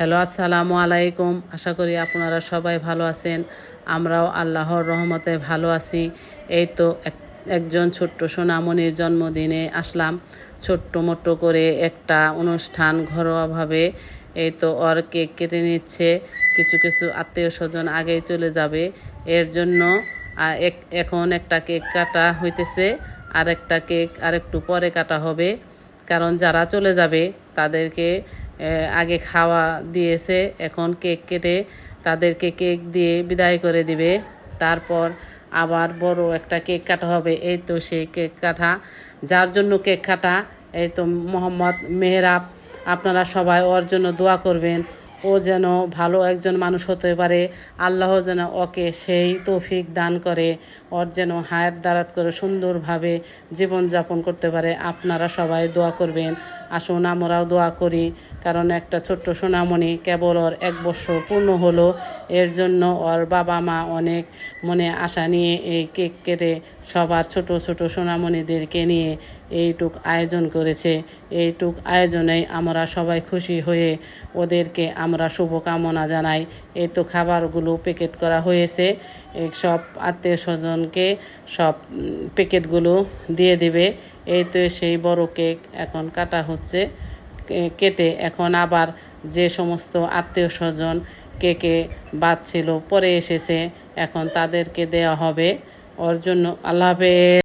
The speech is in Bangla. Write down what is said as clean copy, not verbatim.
হ্যালো, আসসালামু আলাইকুম। আশা করি আপনারা সবাই ভালো আছেন। আমরাও আল্লাহর রহমতে ভালো আছি। এই তো একজন ছোট্ট সোনামণির জন্মদিনে আসলাম। ছোট্ট মোট্ট করে একটা অনুষ্ঠান ঘরোয়াভাবে। এই তো ওর কেক কেটে নিচ্ছে। কিছু কিছু আত্মীয় স্বজন আগেই চলে যাবে, এর জন্য এখন একটা কেক কাটা হইতেছে। আর একটা কেক আর একটু পরে কাটা হবে, কারণ যারা চলে যাবে তাদেরকে আগে খাওয়া দিয়েছে। এখন কেক কেটে তাদেরকে কেক দিয়ে বিদায় করে দিবে। তারপর আবার বড় একটা কেক কাটা হবে। এই তো সেই কেক কাটা, যার জন্য কেক কাটা, এই তো মোহাম্মদ মেহরাব। আপনারা সবাই ওর জন্য দোয়া করবেন। ও যেন ভালো একজন মানুষ হতে পারে। আল্লাহ যেন ওকে সেই তৌফিক দান করে। ওর যেন হায়াত দারাত করে সুন্দরভাবে জীবনযাপন করতে পারে। আপনারা সবাই দোয়া করবেন। আসুন আমরাও দোয়া করি, কারণ একটা ছোট্ট সোনামণি, কেবল ওর 1 বছর পূর্ণ হলো। এর জন্য ওর বাবা মা অনেক মনে আশা নিয়ে এই কেক কেটে সবার ছোট ছোট সোনামণিদেরকে নিয়ে এইটুক আয়োজন করেছে। এইটুক আয়োজনেই আমরা সবাই খুশি হয়ে ওদেরকে আমরা শুভকামনা জানাই। এই তো খাবারগুলো প্যাকেট করা হয়েছে। এই সব আত্মীয় স্বজনকে সব প্যাকেটগুলো দিয়ে দেবে। এই তো সেই বড় কেক এখন কাটা হচ্ছে। কেটে এখন আবার যে সমস্ত আত্মীয় স্বজন কেকে বাদ ছিল পরে এসেছে, এখন তাদেরকে দেওয়া হবে। ওর জন্য আল্লাহ হাফেজ।